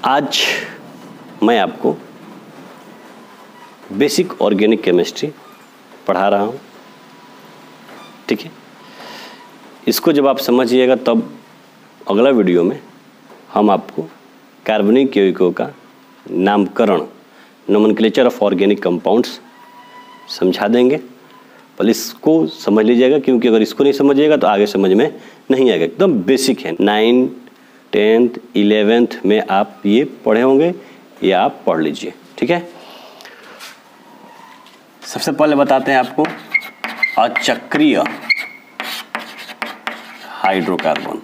आज मैं आपको बेसिक ऑर्गेनिक केमिस्ट्री पढ़ा रहा हूँ, ठीक है। इसको जब आप समझिएगा तब अगला वीडियो में हम आपको कार्बनिक यौगिकों का नामकरण, नोमेनक्लेचर ऑफ ऑर्गेनिक कंपाउंड्स समझा देंगे। पहले इसको समझ लीजिएगा, क्योंकि अगर इसको नहीं समझिएगा तो आगे समझ में नहीं आएगा। एकदम बेसिक है, 9th 10th 11th में आप ये पढ़े होंगे, ये आप पढ़ लीजिए, ठीक है। सबसे पहले बताते हैं आपको अचक्रीय हाइड्रोकार्बन।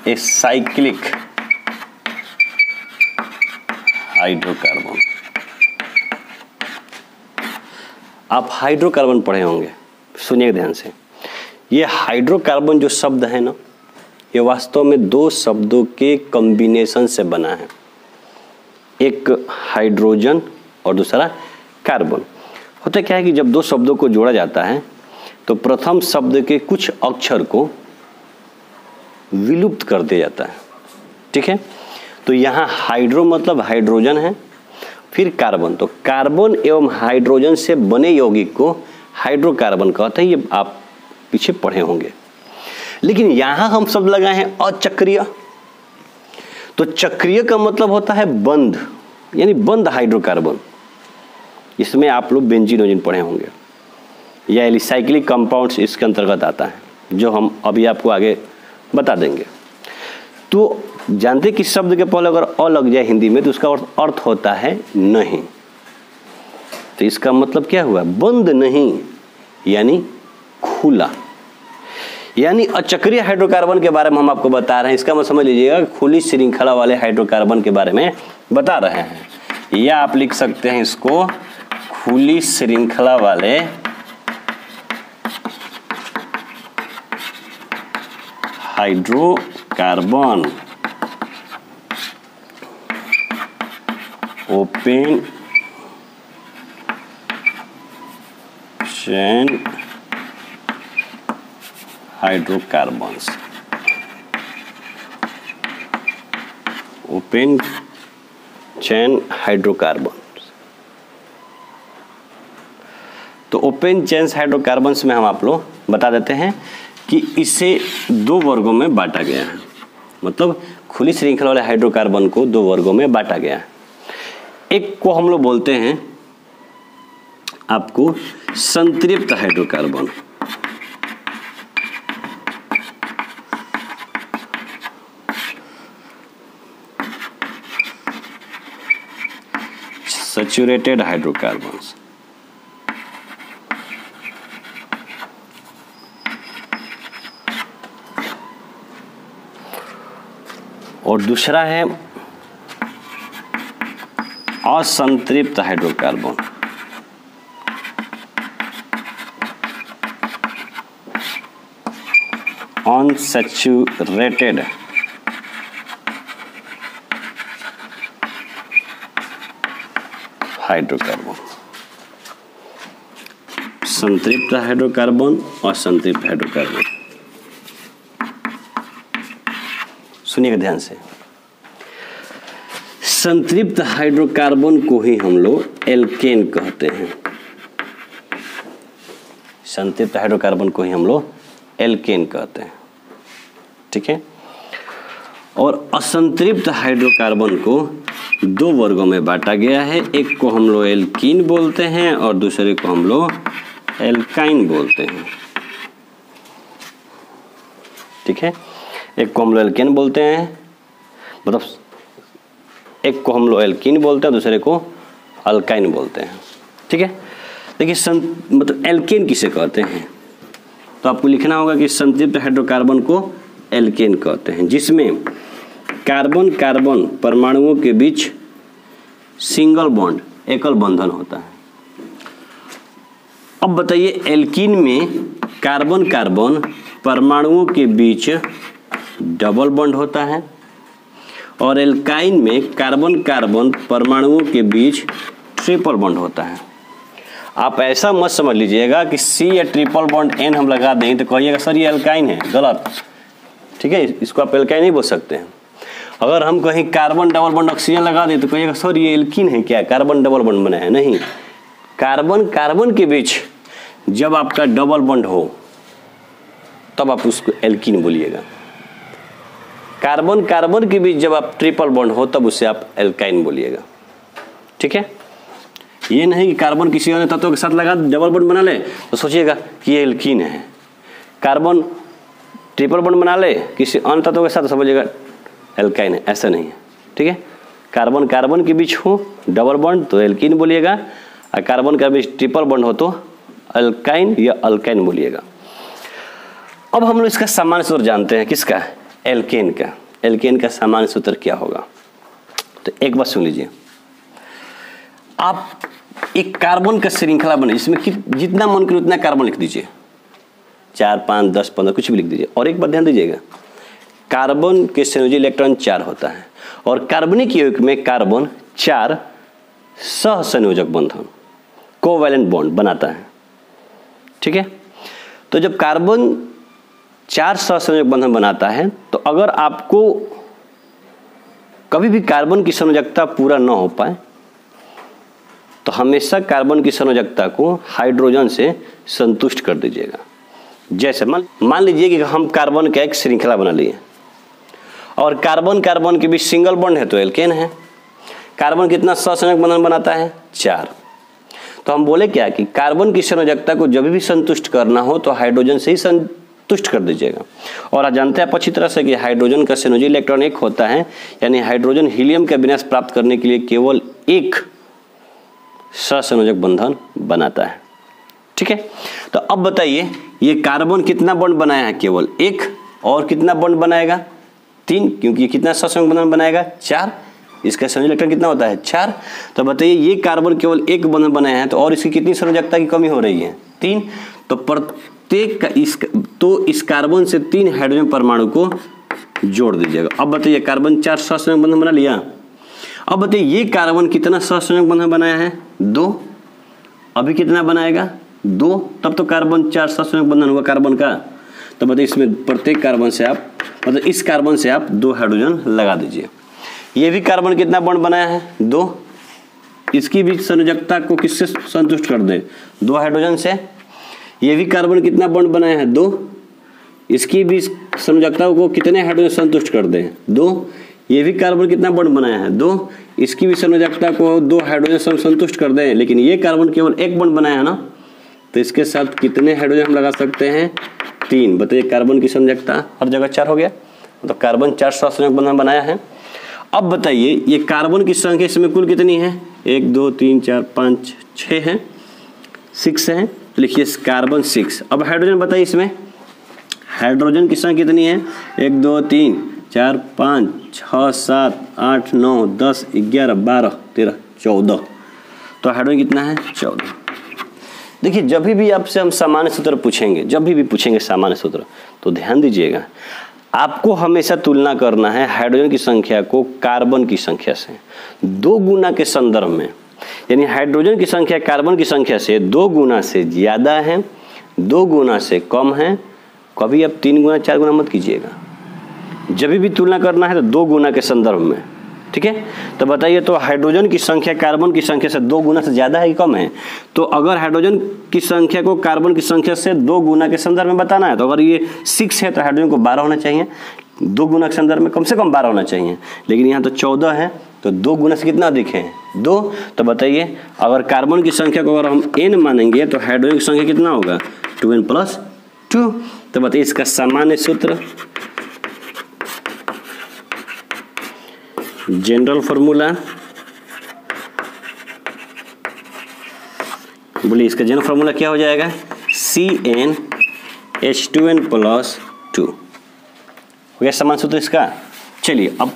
A cyclic hydrocarbon. आप हाइड्रोकार्बन पढ़े होंगे, सुनिए ध्यान से। ये हाइड्रोकार्बन जो शब्द है ना, ये वास्तव में दो शब्दों के कॉम्बिनेशन से बना है, एक हाइड्रोजन और दूसरा कार्बन। होता क्या है कि जब दो शब्दों को जोड़ा जाता है तो प्रथम शब्द के कुछ अक्षर को विलुप्त कर दिया जाता है, ठीक है। तो यहाँ हाइड्रो मतलब हाइड्रोजन है, फिर कार्बन, तो कार्बन एवं हाइड्रोजन से बने यौगिक को हाइड्रोकार्बन कहते हैं। ये आप पीछे पढ़े होंगे। लेकिन यहाँ हम शब्द लगाए हैं अचक्रीय। तो चक्रीय का मतलब होता है बंद, यानी बंद हाइड्रोकार्बन। इसमें आप लोग बेंजीन पढ़े होंगे, या एलिसाइक्लिक कंपाउंड्स इसके अंतर्गत आता है, जो हम अभी आपको आगे बता देंगे। तो जानते कि शब्द के पहले अगर अ लग जाए हिंदी में तो उसका अर्थ होता है नहीं। तो इसका मतलब क्या हुआ? बंद नहीं, यानी खुला। यानी अचक्रीय हाइड्रोकार्बन के बारे में हम आपको बता रहे हैं। इसका मतलब समझ लीजिएगा, खुली श्रृंखला वाले हाइड्रोकार्बन के बारे में बता रहे हैं। या आप लिख सकते हैं इसको खुली श्रृंखला वाले hydrocarbon, open chain hydrocarbons, open chain hydrocarbon. तो ओपन चेन हाइड्रोकार्बन्स में हम आप लोग बता देते हैं कि इसे दो वर्गों में बांटा गया है। मतलब खुली श्रृंखला वाले हाइड्रोकार्बन को दो वर्गों में बांटा गया है। एक को हम लोग बोलते हैं आपको संतृप्त हाइड्रोकार्बन, सैचुरेटेड हाइड्रोकार्बन्स। और दूसरा है असंतृप्त हाइड्रोकार्बन, अनसैचुरेटेड हाइड्रोकार्बन। संतृप्त हाइड्रोकार्बन और असंतृप्त हाइड्रोकार्बन। सुनिएगा ध्यान से। संतृप्त हाइड्रोकार्बन को ही हम लोग एल्केन कहते हैं। संतृप्त हाइड्रोकार्बन को ही हम लोग एल्केन कहते हैं, ठीक है। और असंतृप्त हाइड्रोकार्बन को दो वर्गों में बांटा गया है। एक को हम लोग एल्कीन बोलते हैं और दूसरे को हम लोग एल्काइन बोलते हैं, ठीक है। एक को हम लोग एल्केन बोलते हैं, मतलब एक को हम लोग एल्कीन बोलते हैं, दूसरे को अल्काइन बोलते हैं, ठीक है। देखिए मतलब एल्केन किसे कहते हैं, तो आपको लिखना होगा कि संतृप्त हाइड्रोकार्बन को एल्केन कहते हैं, जिसमें कार्बन कार्बन परमाणुओं के बीच सिंगल बॉन्ड, एकल बंधन होता है। अब बताइए, एल्कीन में कार्बन कार्बन परमाणुओं के बीच डबल बॉन्ड होता है, और एल्काइन में कार्बन कार्बन परमाणुओं के बीच ट्रिपल बॉन्ड होता है। आप ऐसा मत समझ लीजिएगा कि सी या ट्रिपल बॉन्ड एन हम लगा दें तो कहिएगा सर ये एल्काइन है, गलत। ठीक है, इसको आप एल्काइन नहीं बोल सकते हैं। अगर हम कहीं कार्बन डबल बॉन्ड ऑक्सीजन लगा दें तो कहिएगा सर ये एल्कीन है क्या, कार्बन डबल बॉन्ड बना है? नहीं, कार्बन कार्बन के बीच जब आपका डबल बॉन्ड हो तब आप उसको एल्कीन बोलिएगा। कार्बन कार्बन के बीच जब आप ट्रिपल बॉन्ड हो तब उसे आप एल्काइन बोलिएगा। ठीक है, ये नहीं कि कार्बन किसी अन्य तत्व के साथ लगा डबल बॉन्ड बना ले तो सोचिएगा कि ये एल्कीन है, कार्बन ट्रिपल बॉन्ड बना ले किसी अन्य तत्व के साथ तो समझिएगा एल्काइन है, ऐसा नहीं है। ठीक है, कार्बन कार्बन के बीच हो डबल बॉन्ड तो एल्कीन बोलिएगा, और कार्बन के बीच ट्रिपल बॉन्ड हो तो अल्काइन या अल्काइन बोलिएगा। अब हम लोग इसका सामान्य सूत्र जानते हैं, किसका? एल्केन का। एल्केन का सामान्य सूत्र क्या होगा? तो एक बात सुन लीजिए, आप एक कार्बन का श्रृंखला बने जिसमें जितना मन करे उतना कार्बन लिख दीजिए, 4, 5, 10, 15 कुछ भी लिख दीजिए। और एक बात ध्यान दीजिएगा, कार्बन के संयोजी इलेक्ट्रॉन 4 होता है और कार्बनिक यौगिक में कार्बन 4 सहसंयोजक बंधन कोवैलेंट बॉन्ड बनाता है। ठीक है, तो जब कार्बन 4 सहसंयोजक बंधन बनाता है तो अगर आपको कभी भी कार्बन की संयोजकता पूरा न हो पाए तो हमेशा कार्बन की संयोजकता को हाइड्रोजन से संतुष्ट कर दीजिएगा। जैसे मान लीजिए कि हम कार्बन का एक श्रृंखला बना लिए और कार्बन कार्बन के बीच सिंगल बॉन्ड है तो एल्केन है। कार्बन कितना सहसंयोजक बंधन बनाता है? 4। तो हम बोले क्या कि कार्बन की संयोजकता को जब भी संतुष्ट करना हो तो हाइड्रोजन से ही संतुष्ट कर दीजिएगा। और आप जानते हैं आप अच्छी तरह से कि हाइड्रोजन का संयोजी इलेक्ट्रॉन 1 होता है, यानी हाइड्रोजन हीलियम का विन्यास प्राप्त करने के लिए केवल एक सहसंयोजक बंधन बनाता है। ठीक है, तो अब बताइए ये कार्बन कितना बॉन्ड बनाया है? केवल 1। और कितना बॉन्ड बनाएगा? 3, क्योंकि कितना सहसंयोजक बंधन बनाएगा? 4। इसका संयोजी इलेक्ट्रॉन कितना होता है? 4। तो बताइए ये कार्बन केवल 1 बंधन बनाया है तो और इसकी कितनी संयोजकता की कमी हो रही है? 3। तो प्रत्येक इस कार्बन से 3 हाइड्रोजन परमाणु को जोड़ दीजिएगा। अब बताइए कार्बन 4 सहसंयोजक बंधन बना लिया। अब बताइए ये कार्बन कितना सहसंयोजक बंधन बनाया है? 2। अभी कितना बनाएगा? 2। तब तो कार्बन 4 सहसंयोजक बंधन हुआ कार्बन का। तो बताइए इसमें प्रत्येक कार्बन से आप मतलब इस कार्बन से आप 2 हाइड्रोजन लगा दीजिए। ये भी कार्बन कितना बॉन्ड बनाया है? 2। इसकी भी संयोजकता को किससे संतुष्ट कर दे? 2 हाइड्रोजन से। ये भी कार्बन कितना बॉन्ड बनाया है? 2। इसकी भी संयोजकता को कितने हाइड्रोजन संतुष्ट कर दे? 2। ये भी कार्बन कितना बॉन्ड बनाया है? 2। इसकी भी संयोजकता को 2 हाइड्रोजन संतुष्ट कर दें, लेकिन ये कार्बन केवल 1 बॉन्ड बनाया है ना, तो इसके साथ कितने हाइड्रोजन हम लगा सकते हैं? 3। बताइए कार्बन की संयोजकता हर जगह 4 हो गया, तो कार्बन 4 सहसंयोजक बंधन बनाया है। अब बताइए ये कार्बन की संख्या इसमें कुल कितनी है? 1, 2, 3, 4, 5, 6 है, 6 है। लिखिए कार्बन 6। अब हाइड्रोजन बताइए इसमें हाइड्रोजन की संख्या कितनी है? 1, 2, 3, 4, 5, 6, 7, 8, 9, 10, 11, 12, 13, 14। तो हाइड्रोजन कितना है? 14। देखिए जब भी आपसे हम सामान्य सूत्र पूछेंगे, जब भी पूछेंगे सामान्य सूत्र, तो ध्यान दीजिएगा आपको हमेशा तुलना करना है हाइड्रोजन की संख्या को कार्बन की संख्या से 2 गुना के संदर्भ में। यानी हाइड्रोजन की संख्या कार्बन की संख्या से 2 गुना से ज़्यादा है, 2 गुना से कम है। कभी आप 3 गुना 4 गुना मत कीजिएगा। जब भी तुलना करना है तो 2 गुना के संदर्भ में। ठीक है, तो बताइए तो हाइड्रोजन की संख्या कार्बन की संख्या से 2 गुना से ज़्यादा है कि कम है? तो अगर हाइड्रोजन की संख्या को कार्बन की संख्या से 2 गुना के संदर्भ में बताना है तो अगर ये 6 है तो हाइड्रोजन को 12 होना चाहिए, 2 गुना के संदर्भ में कम से कम 12 होना चाहिए। लेकिन यहाँ तो 14 है, तो 2 गुना से कितना अधिक है? 2। तो बताइए अगर कार्बन की संख्या को अगर हम n मानेंगे तो हाइड्रोजन की संख्या कितना होगा? 2n + 2। तो बताइए इसका सामान्य सूत्र, जनरल फार्मूला, बोलिए इसका जनरल फार्मूला क्या हो जाएगा? CnH2n + 2 हो गया सामान्य सूत्र इसका। चलिए अब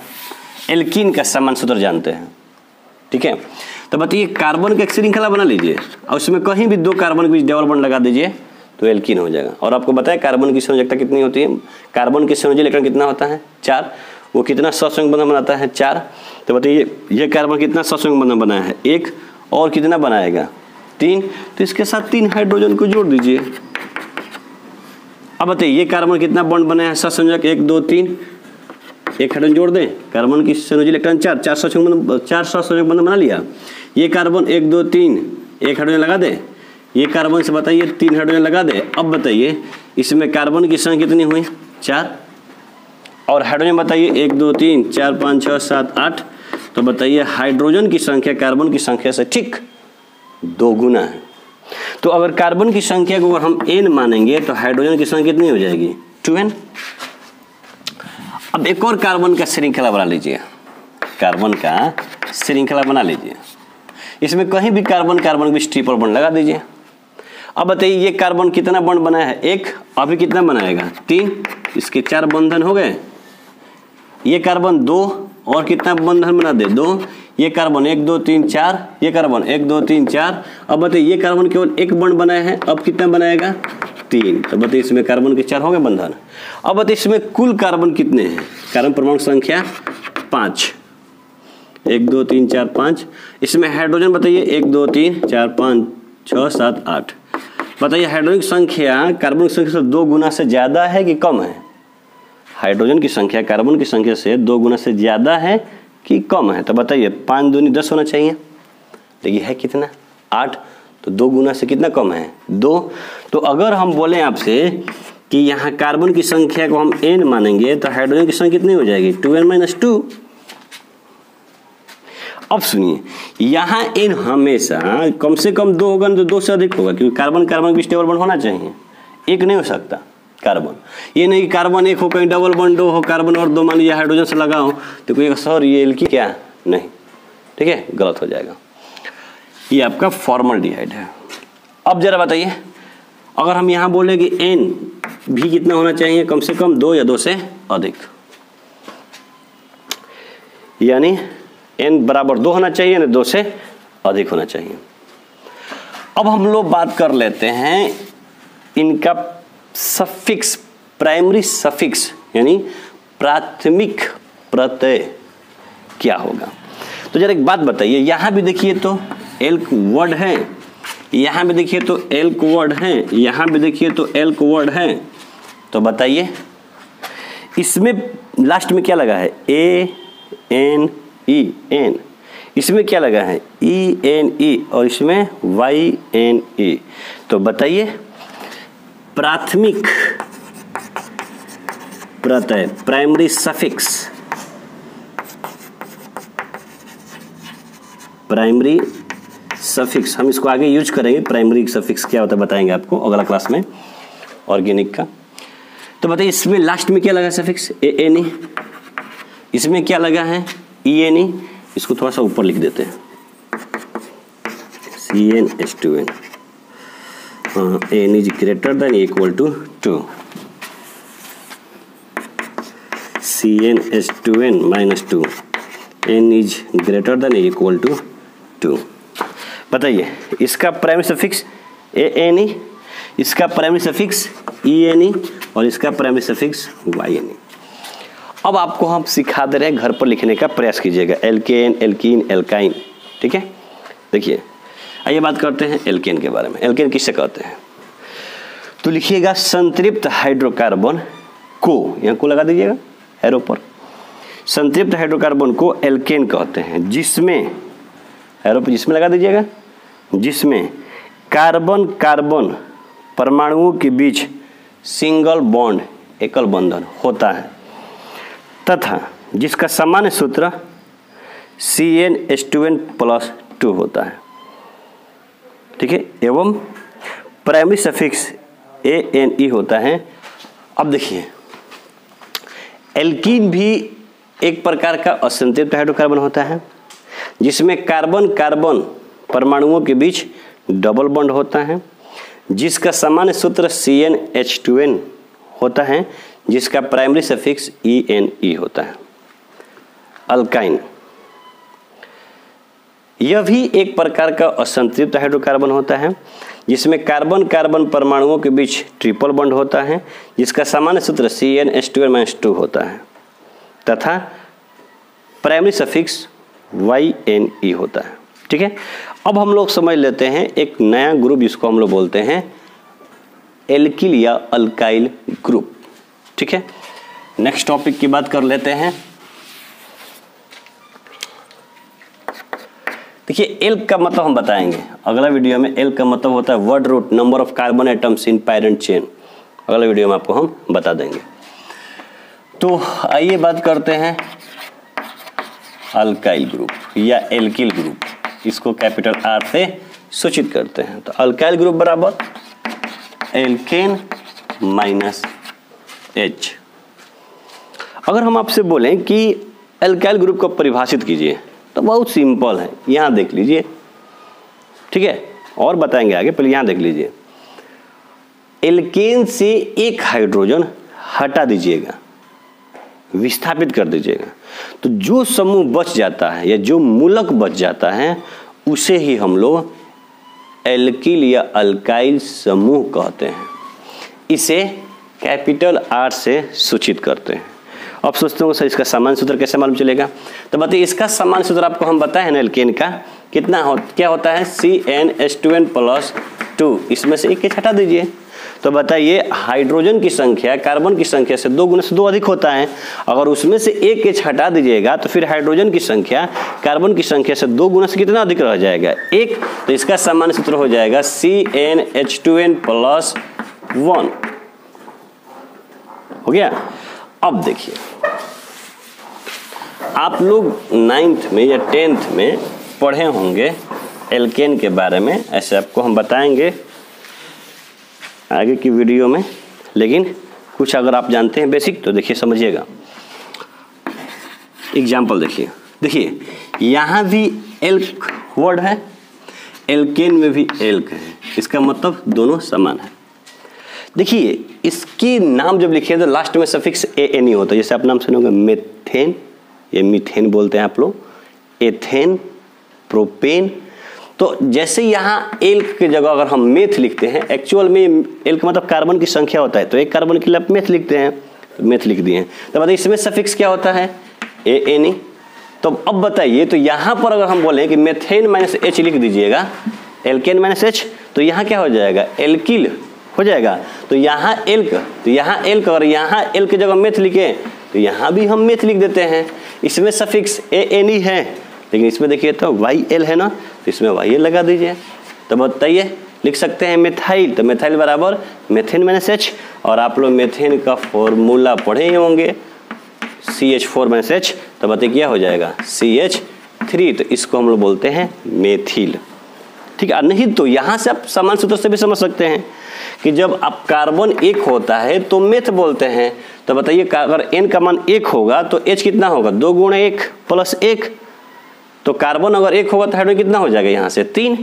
एल्कीन का सामान्य सूत्र जानते हैं। ठीक है, तो बताइए कार्बन का एक श्रृंखला बना लीजिए और उसमें कहीं भी 2 कार्बन के बीच डबल बॉन्ड लगा दीजिए तो एल्कीन हो जाएगा। और आपको बताया कार्बन की संयोजकता कितनी होती है? कार्बन की संयोजी इलेक्ट्रॉन कितना होता है? 4। वो कितना सहसंयोजक बंधन बनाता है? 4। तो बताइए ये कार्बन कितना सहसंयोजक बंधन बनाया है? 1। और कितना बनाएगा? 3। तो इसके साथ 3 हाइड्रोजन को जोड़ दीजिए। अब बताइए ये कार्बन कितना बॉन्ड बना है सहसंयोजक 1 2 3, एक हाइड्रोजन जोड़ दें, कार्बन की संयोजी इलेक्ट्रॉन 4 सहसंयोजक बंधन बना लिया। ये कार्बन 1 2 3 एक हाइड्रोजन लगा दे, ये कार्बन से बताइए 3 हाइड्रोजन लगा दे। अब बताइए इसमें कार्बन की संख्या कितनी हुई 4, और हाइड्रोजन बताइए 1 2 3 4 5 6 7 8। तो बताइए हाइड्रोजन की संख्या कार्बन की संख्या से ठीक 2 गुना है। तो अगर कार्बन की संख्या को अगर हम n मानेंगे तो हाइड्रोजन की संख्या कितनी हो जाएगी 2n। अब एक और कार्बन का श्रृंखला बना लीजिए, कार्बन का श्रृंखला बना लीजिए, इसमें कहीं भी कार्बन कार्बन के बीच ट्रिपल बॉन्ड लगा दीजिए। अब बताइए ये कार्बन कितना बॉन्ड बनाया है 1, अभी कितना बनाएगा 3, इसके 4 बंधन हो गए। ये कार्बन 2 और कितना बंधन बना दे 2, ये कार्बन 1 2 3 4, ये कार्बन 1 2 3 4। अब बताइए ये कार्बन केवल 1 बॉन्ड बनाया है, अब कितना बनाएगा 3। तो बताइए इसमें कार्बन के 4 हो गए बंधन। अब बताइए इसमें कुल कार्बन कितने हैं, कार्बन परमाणु संख्या 5, 1 2 3 4 5। इसमें हाइड्रोजन बताइए 1 2 3 4 5 6 7 8। बताइए हाइड्रोजन की संख्या कार्बन की संख्या से 2 गुना से ज्यादा है कि कम है? हाइड्रोजन की संख्या कार्बन की संख्या से 2 गुना से ज्यादा है कि कम है? तो बताइए 5 दूनी 10 होना चाहिए, देखिए है कितना 8, तो 2 गुना से कितना कम है 2। तो अगर हम बोले आपसे कि यहाँ कार्बन की संख्या को हम n मानेंगे तो हाइड्रोजन की संख्या कितनी हो जाएगी 2n - 2। अब सुनिए यहाँ n हमेशा कम से कम 2 होगा, तो 2 से अधिक होगा, क्योंकि कार्बन कार्बन के बीच डबल बॉन्ड होना चाहिए, एक नहीं हो सकता कार्बन। ये नहीं कि कार्बन 1 हो कहीं डबल बॉन्ड 2 हो, कार्बन और 2 मान लीजिए हाइड्रोजन से लगा हो तो कोई सर ये एल्की क्या नहीं, ठीक है, गलत हो जाएगा। ये आपका फॉर्मल्डिहाइड है। अब जरा बताइए अगर हम यहाँ बोले कि n भी कितना होना चाहिए कम से कम 2 या 2 से अधिक, यानी n बराबर 2 होना चाहिए ना 2 से अधिक होना चाहिए। अब हम लोग बात कर लेते हैं इनका सफिक्स, प्राइमरी सफिक्स यानी प्राथमिक प्रत्यय क्या होगा। तो जरा एक बात बताइए, यहाँ भी देखिए तो एल्क वर्ड है, यहाँ भी देखिए तो एल्क वर्ड है, यहाँ भी देखिए तो एल्क वर्ड है। तो बताइए इसमें लास्ट में क्या लगा है ANE, इसमें क्या लगा है ENE और इसमें YNE। तो बताइए प्राथमिक प्रत्यय प्राइमरी सफिक्स, प्राइमरी सफिक्स हम इसको आगे यूज करेंगे। प्राइमरी सफिक्स क्या होता है बताएंगे आपको अगला क्लास में ऑर्गेनिक का। तो बताइए इसमें लास्ट में क्या लगा सफिक्स ANE, इसमें क्या लगा है ENE। इसको थोड़ा सा ऊपर लिख देते हैं CnH2n, n is greater than equal to 2, CnH2n minus 2, n is greater than equal to 2। बताइए इसका प्राइमरी सफिक्स ANE, इसका प्राइमरी सफिक्स ENE और इसका प्राइमरी सफिक्स YNE। अब आपको हम सिखा दे रहे हैं, घर पर लिखने का प्रयास कीजिएगा, एल्केन एल्कीन एल्काइन, ठीक है। देखिए आइए बात करते हैं एल्केन के बारे में। एल्केन किससे कहते हैं तो लिखिएगा संतृप्त हाइड्रोकार्बन को, यहाँ को लगा दीजिएगा एरो पर, संतृप्त हाइड्रोकार्बन को एल्केन कहते हैं, जिसमें एरो पर जिसमें लगा दीजिएगा, जिसमें कार्बन कार्बन परमाणुओं के बीच सिंगल बॉन्ड एकल बंधन होता है तथा जिसका सामान्य सूत्र CnH2n+2 होता है, ठीक है, एवं प्राइमरी सफिक्स ANE होता है। अब देखिए एल्कीन भी एक प्रकार का असंतृप्त हाइड्रोकार्बन होता है जिसमें कार्बन कार्बन परमाणुओं के बीच डबल बॉन्ड होता है, जिसका सामान्य सूत्र CnH2n होता है, जिसका प्राइमरी सफिक्स ENE होता है। अल्काइन यह भी एक प्रकार का असंतृप्त हाइड्रोकार्बन होता है जिसमें कार्बन कार्बन परमाणुओं के बीच ट्रिपल बॉन्ड होता है, जिसका सामान्य सूत्र CnH2n-2 होता है तथा प्राइमरी सफिक्स YNE होता है, ठीक है। अब हम लोग समझ लेते हैं एक नया ग्रुप जिसको हम लोग बोलते हैं एल्किल या अल्काइल ग्रुप। ठीक है, नेक्स्ट टॉपिक की बात कर लेते हैं। देखिए एल्क का मतलब हम बताएंगे अगला वीडियो में। एल्क का मतलब होता है word root number of carbon atoms in parent chain. अगला वीडियो में आपको हम बता देंगे। तो आइए बात करते हैं अल्काइल ग्रुप या एल्किल ग्रुप। इसको कैपिटल आर से सूचित करते हैं। तो अल्काइल ग्रुप बराबर एल्केन माइनस एच। अगर हम आपसे बोलें कि अल्काइल ग्रुप को परिभाषित कीजिए तो बहुत सिंपल है, यहाँ देख लीजिए। ठीक है, और बताएंगे आगे, पहले यहाँ देख लीजिए। एल्केन से एक हाइड्रोजन हटा दीजिएगा, विस्थापित कर दीजिएगा, तो जो समूह बच जाता है या जो मूलक बच जाता है उसे ही हम लोग एल्किल या अल्काइल समूह कहते हैं। इसे कैपिटल आर से सूचित करते हैं। अब सोचते हो सर इसका सामान्य सूत्र कैसे मालूम चलेगा? तो बताइए, इसका सामान्य सूत्र आपको हम बताए ना एल्केन का क्या होता है CnH2n+2। इसमें से एक हटा दीजिए तो बताइए हाइड्रोजन की संख्या कार्बन की संख्या से 2 गुना से 2 अधिक होता है। अगर उसमें से एक H हटा दीजिएगा तो फिर हाइड्रोजन की संख्या कार्बन की संख्या से 2 गुना से कितना अधिक रह जाएगा? 1। तो इसका सामान्य सूत्र हो जाएगा CnH2n+1। हो गया। अब देखिए, आप लोग 9th में या 10th में पढ़े होंगे एल्केन के बारे में। ऐसे आपको हम बताएंगे आगे की वीडियो में, लेकिन कुछ अगर आप जानते हैं बेसिक तो देखिए समझिएगा। एग्जाम्पल देखिए यहाँ भी एल्क वर्ड है, एल्केन में भी एल्क है। इसका मतलब दोनों समान है। देखिए इसकी नाम जब लिखे तो लास्ट में सफिक्स एन ही होता है। जैसे आप नाम सुनोगे मेथेन, ये मीथेन बोलते हैं आप लोग, एथेन, प्रोपेन। तो जैसे यहाँ एल्क की जगह अगर हम मेथ लिखते हैं, एक्चुअल में एल्क मतलब कार्बन की संख्या होता है, तो एक कार्बन के लिए आप मेथ लिखते हैं, तो मेथ लिख दिए। तो बताइए इसमें सफिक्स क्या होता है? एन। तो अब बताइए, तो यहाँ पर अगर हम बोलें कि मेथेन माइनस एच लिख दीजिएगा, एल्केन माइनस एच, तो यहाँ क्या हो जाएगा? एल्किल हो जाएगा। तो यहाँ एल्क, तो यहाँ एल्क और यहाँ एल्क की जगह मेथ लिखे तो यहाँ भी हम मेथ लिख देते हैं। इसमें सफिक्स एन ही है, लेकिन इसमें देखिए तो वाई एल है ना, तो इसमें वाई एल लगा दीजिए। तो बताइए लिख सकते हैं मेथाइल, तो मेथाइल बराबर मेथेन माइनस एच। और आप लोग मेथेन का फॉर्मूला पढ़े ही होंगे CH4-H। तो बताइए क्या हो जाएगा? CH3। तो इसको हम लोग बोलते हैं मेथिल। ठीक है, नहीं तो यहाँ से आप समान सूत्र से भी समझ सकते हैं कि जब आप कार्बन 1 होता है तो मेथ बोलते हैं। तो बताइए अगर n का मान 1 होगा तो H कितना होगा? 2 गुणा 1 प्लस 1। तो कार्बन अगर 1 होगा तो हाइड्रोजन कितना हो जाएगा? यहाँ से 3।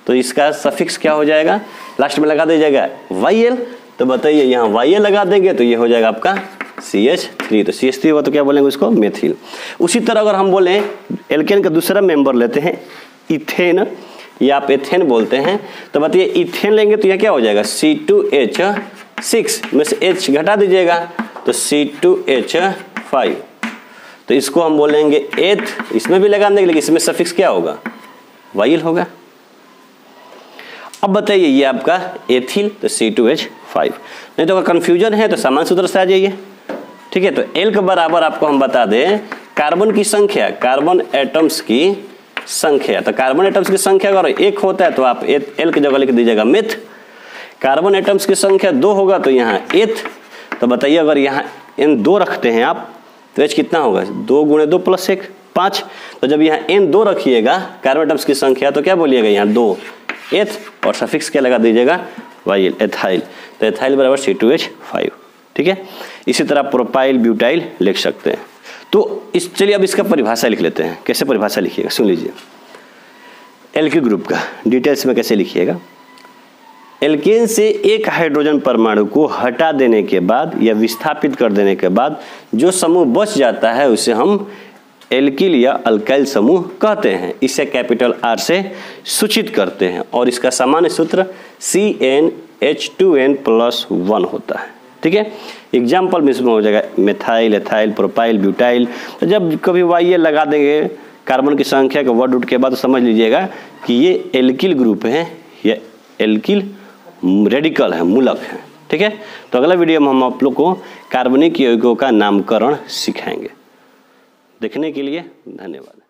तो इसका सफिक्स क्या हो जाएगा? लास्ट में लगा दीजिएगा YL। तो बताइए यहाँ YL लगा देंगे तो ये हो जाएगा आपका CH3। तो CH3 होगा तो क्या बोलेंगे उसको? मेथिल। उसी तरह अगर हम बोलें एल्केन का दूसरा मेंबर लेते हैं इथेन, या आप एथेन बोलते हैं, तो बताइए इथेन लेंगे तो यह क्या हो जाएगा? C2H6 में से H घटा दीजिएगा तो C2H5। तो इसको हम बोलेंगे एथ, इसमें भी लगा देंगे लेकिन इसमें सफिक्स क्या होगा? वाइल होगा। अब बताइए ये आपका एथिल, तो C2H5। नहीं तो अगर कंफ्यूजन है तो समान सूत्र से आ जाइए। ठीक है, तो एल्क बराबर आपको हम बता दें कार्बन की संख्या, कार्बन एटम्स की संख्या। तो कार्बन एटम्स की संख्या अगर 1 होता है तो आप एल की जगह लिख दीजिएगा मेथ। कार्बन एटम्स की संख्या 2 होगा तो यहाँ एथ। तो बताइए अगर यहाँ N2 रखते हैं आप तो H कितना होगा? 2 गुणे 2 प्लस 1 5। तो जब यहाँ N2 रखिएगा कार्बन एटम्स की संख्या तो क्या बोलिएगा? यहाँ 2 एथ और सफिक्स क्या लगा दीजिएगा? While, ethyl. तो एथाइल बराबर C2H5। ठीक है, इसी तरह प्रोपाइल ब्यूटाइल लिख सकते हैं। तो चलिए अब इसका परिभाषा लिख लेते हैं। कैसे परिभाषा लिखिएगा सुन लीजिए। एल्किल ग्रुप का डिटेल्स में कैसे लिखिएगा? एल्केन से एक हाइड्रोजन परमाणु को हटा देने के बाद या विस्थापित कर देने के बाद जो समूह बच जाता है उसे हम एल्किल या अल्काइल समूह कहते हैं। इसे कैपिटल आर से सूचित करते हैं और इसका सामान्य सूत्र CnH2n+1 होता है। ठीक है, एग्जाम्पल में इसमें हो जाएगा मेथाइल, एथाइल, प्रोपाइल, ब्यूटाइल। तो जब कभी वाई लगा देंगे कार्बन की संख्या के वर्ड रूट के बाद तो समझ लीजिएगा कि ये एल्किल ग्रुप है या एल्किल रेडिकल है, मूलक है। ठीक है। तो अगला वीडियो में हम आप लोग को कार्बनिक यौगिकों का नामकरण सिखाएंगे। देखने के लिए धन्यवाद।